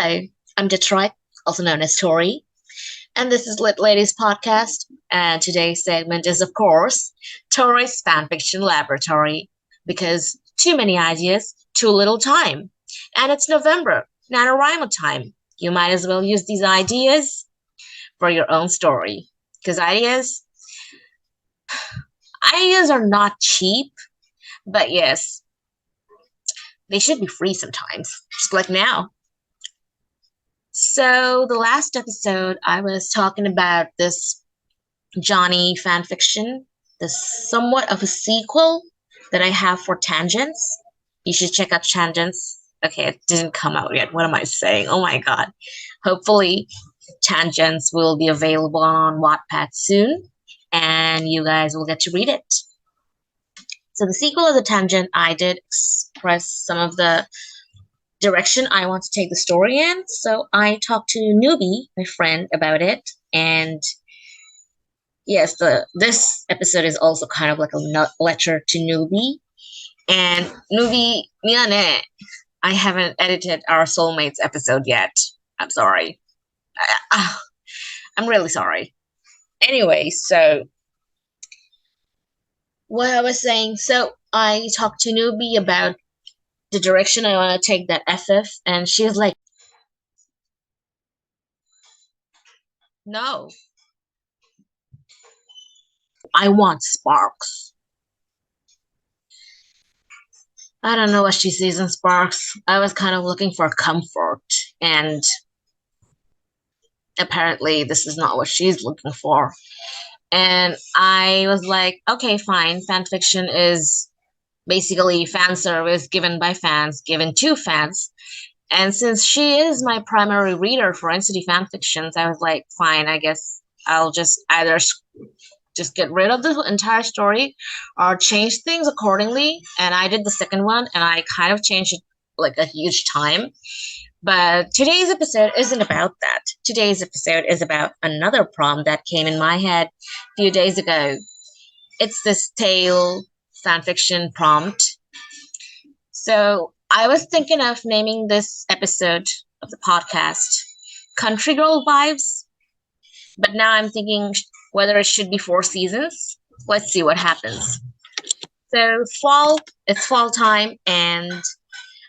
Hello, I'm Detroit, also known as Tory, and this is Lit Ladies Podcast. And today's segment is, of course, Tory's Fanfiction Laboratory, because too many ideas, too little time. And it's November, NaNoWriMo time. You might as well use these ideas for your own story. Because ideas are not cheap, but yes, they should be free sometimes, just like now. So, the last episode, I was talking about this Johnny fanfiction, the somewhat of a sequel that I have for Tangents. You should check out Tangents. Okay, it didn't come out yet. What am I saying? Oh my god. Hopefully, Tangents will be available on Wattpad soon, and you guys will get to read it. So, the sequel of the Tangent, I did express some of the direction I want to take the story in. So I talked to Nubi, my friend, about it. And yes, this episode is also kind of like a lecture to Nubi. And Nubi, 미안해. I haven't edited our Soulmates episode yet. I'm sorry. I'm really sorry. Anyway, so what I was saying, so I talked to Nubi about the direction I want to take that FF, and she's like, no, I want sparks. I don't know what she sees in sparks. I was kind of looking for comfort, and apparently this is not what she's looking for. And I was like, okay, fine. Fanfiction is basically fan service given by fans, given to fans. And since she is my primary reader for NCT fanfictions, I was like, fine, I guess I'll just either just get rid of the entire story or change things accordingly. And I did the second one, and I kind of changed it like a huge time. But today's episode isn't about that. Today's episode is about another prompt that came in my head a few days ago. It's this taeil fanfiction prompt. So I was thinking of naming this episode of the podcast Country Girl Vibes, but now I'm thinking whether it should be 4 seasons. Let's see what happens. So it's fall time, and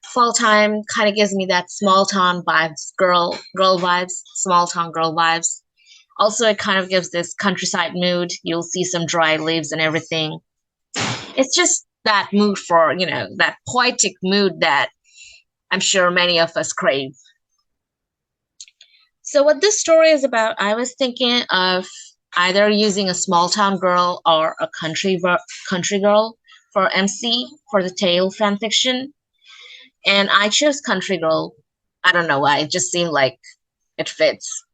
fall time kind of gives me that small town vibes, girl vibes, small town girl vibes. Also, it kind of gives this countryside mood. You'll see some dry leaves and everything. It's just that mood for, that poetic mood that I'm sure many of us crave. So what this story is about, I was thinking of either using a small town girl or a country girl for MC for the taeil fanfiction. And I chose country girl. I don't know why. It just seemed like it fits.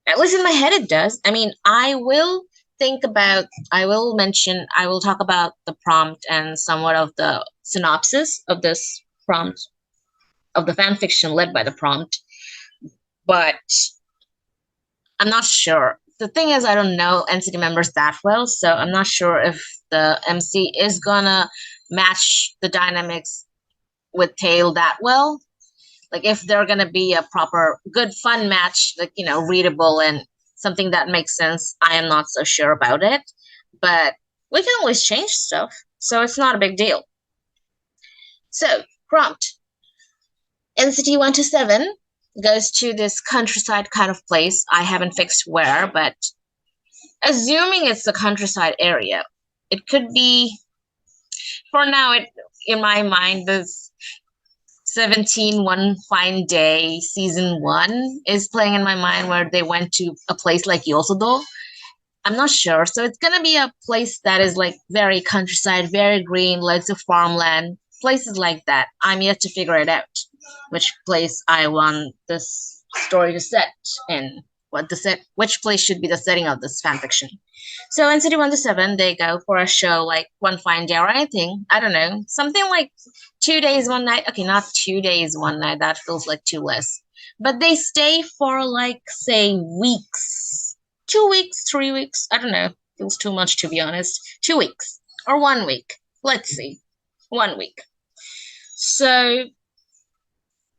At least in my head it does. I mean, I will talk about the prompt and somewhat of the synopsis of this prompt, of the fanfiction led by the prompt. But I'm not sure. The thing is, I don't know NCT members that well, so I'm not sure if the MC is gonna match the dynamics with taeil that well. Like if they're gonna be a proper good fun match, like readable and something that makes sense. I am not so sure about it, but we can always change stuff, so it's not a big deal. So prompt: NCT 1 to 7 goes to this countryside kind of place. I haven't fixed where, but assuming it's the countryside area, it could be. For now, it in my mind, this 17 One Fine Day season 1 is playing in my mind, where they went to a place like Yosodo. I'm not sure. So it's gonna be a place that is like very countryside, very green, loads of farmland, places like that. I'm yet to figure it out, which place I want this story to set in, which place should be the setting of this fanfiction. So NCT 1 to 7, they go for a show like One Fine Day or anything. I don't know. Something like 2 days, 1 night. Okay, not 2 days, 1 night. That feels like too less. But they stay for like, say, weeks. 2 weeks, 3 weeks. I don't know. Feels too much, to be honest. 2 weeks. Or 1 week. Let's see. 1 week. So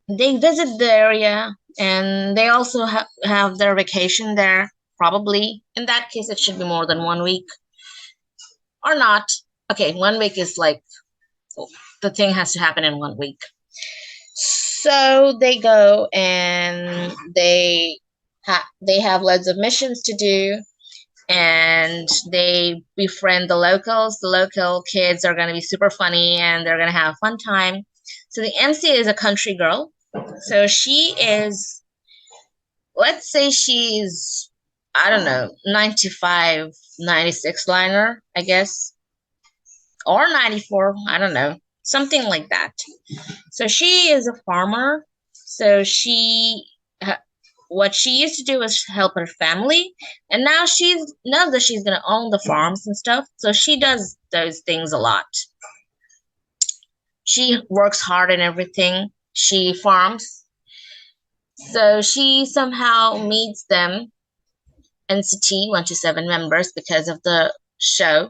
they visit the area. And they also have their vacation there, probably. In that case, it should be more than 1 week or not. Okay, 1 week is like the thing has to happen in 1 week. So they go and they have loads of missions to do, and they befriend the locals. The local kids are going to be super funny and they're going to have a fun time. So the MC is a country girl. So she is, let's say she's, I don't know, 95, 96 liner, I guess, or 94, I don't know, something like that. So she is a farmer. So what she used to do was help her family, and now she's knows that she's gonna own the farms and stuff. So she does those things a lot. She works hard and everything. She farms. So she somehow meets them, NCT 127 members, because of the show,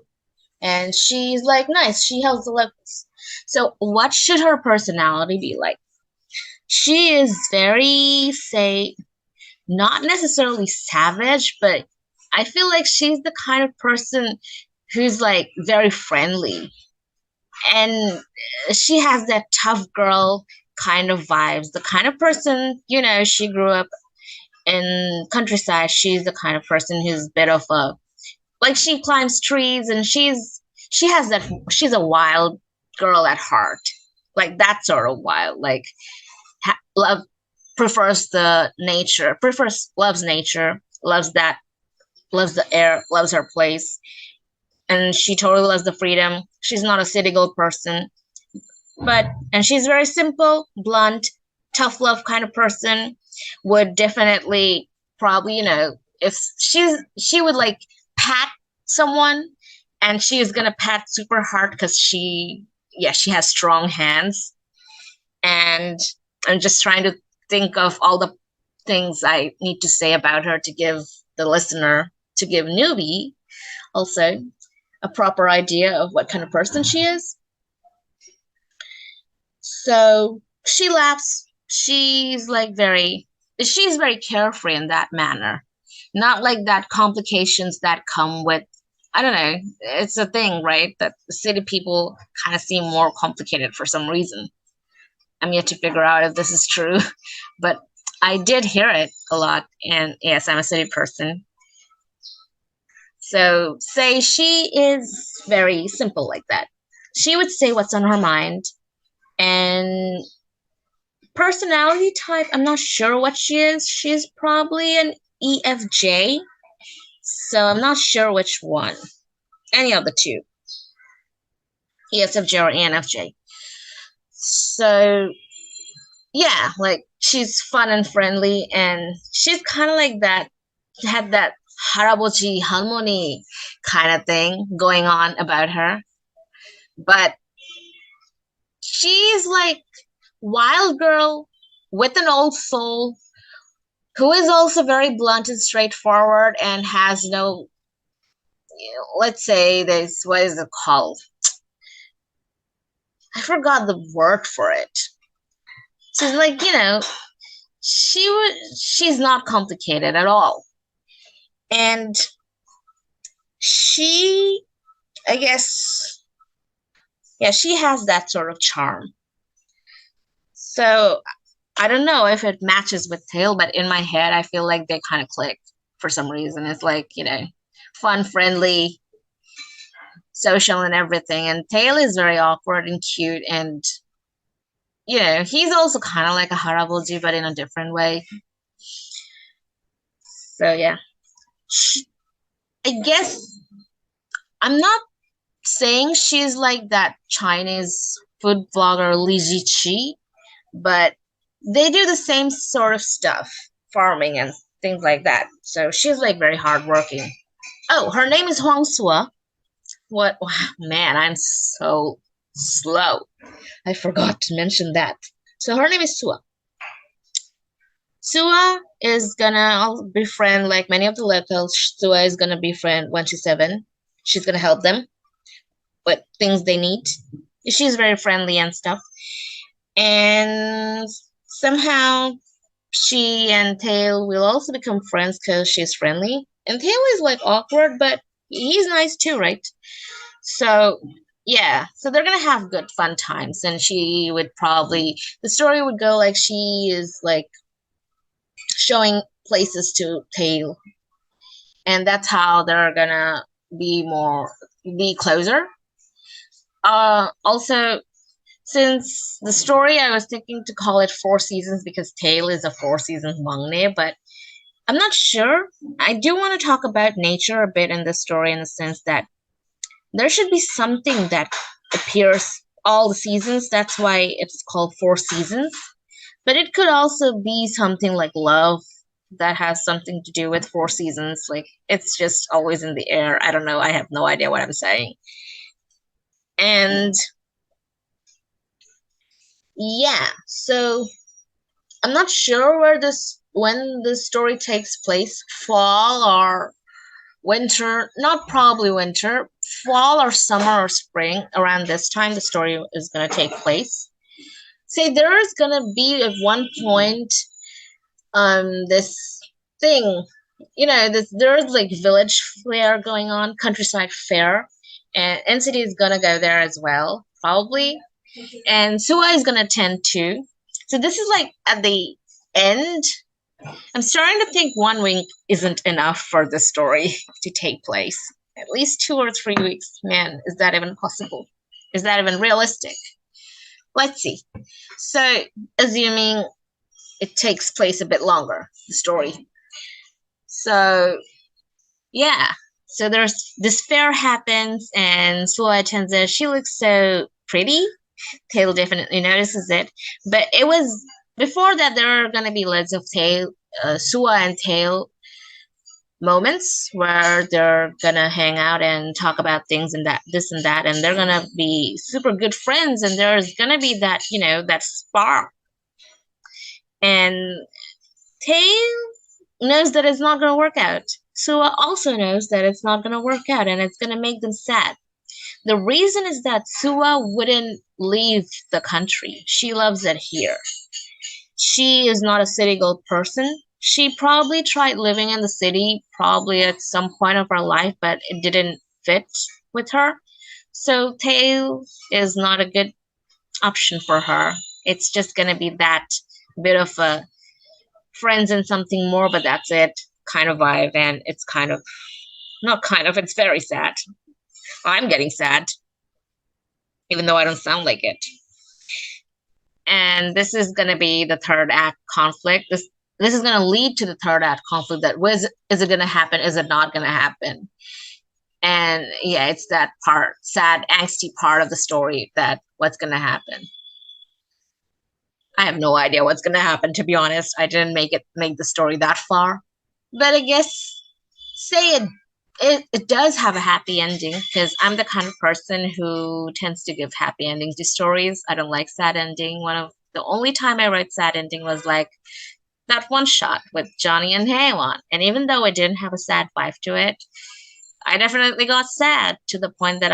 and she's like nice. She helps the locals. So what should her personality be like? She is very, say, not necessarily savage, but I feel like she's the kind of person who's like very friendly. And she has that tough girl kind of vibes. The kind of person, she grew up in countryside. She's the kind of person who's a bit of a, like, she climbs trees, and she's a wild girl at heart. Like that sort of wild, like love prefers the nature, loves nature, loves the air, loves her place, and she totally loves the freedom. She's not a city girl person, and she's very simple, blunt, tough love kind of person. Would definitely probably, if she would like pat someone, and she is gonna pat super hard because she has strong hands. And I'm just trying to think of all the things I need to say about her to give the listener, to give Nubi also a proper idea of what kind of person she is. So she laughs. She's very carefree in that manner. Not like that complications that come with, I don't know, it's a thing, right? That the city people kind of seem more complicated for some reason. I'm yet to figure out if this is true, but I did hear it a lot. And yes, I'm a city person. So say she is very simple like that. She would say what's on her mind. And personality type, I'm not sure what she is. She's probably an EFJ. So I'm not sure which one. Any of the two. ESFJ or ENFJ. So yeah, like she's fun and friendly, and she's kind of like that, had that harabochi harmony kind of thing going on about her. But she's like wild girl with an old soul, who is also very blunt and straightforward, and has no, let's say this, what is it called? I forgot the word for it. She's like, she's not complicated at all. And she, I guess, yeah, she has that sort of charm. So I don't know if it matches with taeil, but in my head, I feel like they kind of click for some reason. It's like, fun, friendly, social, and everything. And taeil is very awkward and cute. And, he's also kind of like a haraboji, but in a different way. So, yeah. I guess I'm not saying she's like that Chinese food blogger Li Ziqi, but they do the same sort of stuff, farming and things like that. So she's like very hardworking. Oh, her name is Huang Sua. What? Wow, man, I'm so slow. I forgot to mention that. So her name is Sua. Sua is gonna befriend, like many of the locals. Sua is gonna befriend 127. She's gonna help them with things they need. She's very friendly and stuff. And somehow she and taeil will also become friends because she's friendly. And taeil is like awkward, but he's nice too, right? So yeah, so they're gonna have good fun times, and she would probably the story would go like she is like showing places to taeil, and that's how they're gonna be closer. Also, since the story, I was thinking to call it Four Seasons because taeil is a Four Seasons mangne, but I'm not sure. I do want to talk about nature a bit in the story in the sense that there should be something that appears all the seasons. That's why it's called Four Seasons. But it could also be something like love that has something to do with Four Seasons. Like it's just always in the air. I don't know. I have no idea what I'm saying. And yeah, so I'm not sure where this when this story takes place, fall or winter, not probably winter, fall or summer or spring. Around this time the story is going to take place. Say there is going to be at one point this thing, this there's like village fair going on, countryside fair, and NCT is going to go there as well probably, and Sua is going to attend too. So this is like at the end. I'm starting to think 1 week isn't enough for the story to take place. At least 2 or 3 weeks. Man, is that even possible? Is that even realistic? Let's see. So, assuming it takes place a bit longer, the story. So, yeah. So there's this fair happens, and Sua attends it. She looks so pretty. taeil definitely notices it. But it was before that there are gonna be loads of Sua and taeil moments where they're gonna hang out and talk about things and that this and that, and they're gonna be super good friends, and there's gonna be that that spark. And taeil knows that it's not gonna work out. Sua also knows that it's not gonna work out, and it's gonna make them sad. The reason is that Sua wouldn't leave the country. She loves it here. She is not a city girl person. She probably tried living in the city probably at some point of her life, but it didn't fit with her. So taeil is not a good option for her. It's just gonna be that bit of a friends and something more, but that's it kind of vibe, and it's kind of not kind of, it's very sad. I'm getting sad, even though I don't sound like it. And this is going to be the third act conflict. This is going to lead to the third act conflict. That was is it going to happen? Is it not going to happen? And yeah, it's that part, sad, angsty part of the story that what's going to happen. I have no idea what's going to happen. To be honest, I didn't make the story that far, but I guess say it does have a happy ending because I'm the kind of person who tends to give happy endings to stories. I don't like sad ending. One of the only time I wrote sad ending was like that one shot with Johnny and Haewon. And even though it didn't have a sad vibe to it, I definitely got sad to the point that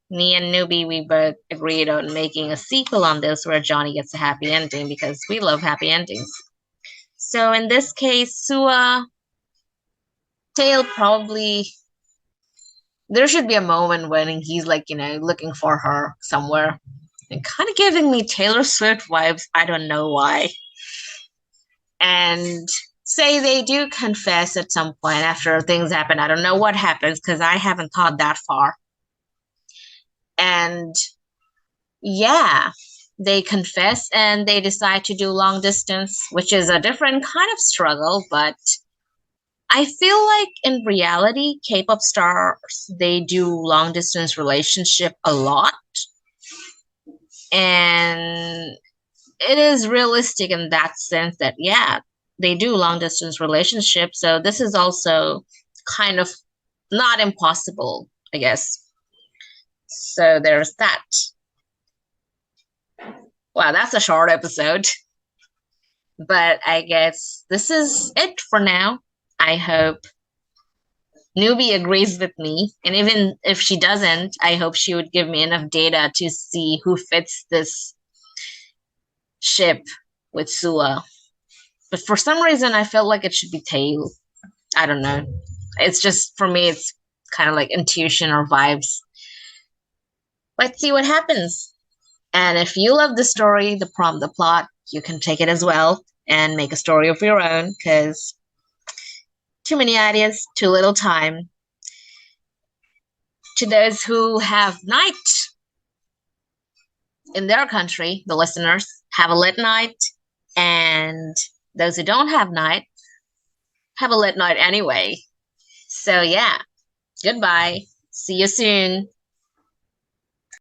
me and Nubi, we both agreed on making a sequel on this where Johnny gets a happy ending because we love happy endings. So in this case, Sua, taeil probably there should be a moment when he's like, looking for her somewhere. And kind of giving me Taylor Swift vibes. I don't know why. And say they do confess at some point after things happen. I don't know what happens because I haven't thought that far. And yeah, they confess and they decide to do long distance, which is a different kind of struggle, but I feel like in reality, K-pop stars, they do long distance relationship a lot. And it is realistic in that sense that, yeah, they do long distance relationships. So this is also kind of not impossible, I guess. So there's that. Wow, that's a short episode. But I guess this is it for now. I hope Nubi agrees with me. And even if she doesn't, I hope she would give me enough data to see who fits this ship with Sua. But for some reason, I felt like it should be taeil. I don't know. It's just for me, it's kind of like intuition or vibes. Let's see what happens. And if you love the story, the prompt, the plot, you can take it as well and make a story of your own because too many ideas, too little time. To those who have night in their country, the listeners have a lit night, and those who don't have night have a lit night anyway. So, yeah, goodbye. See you soon.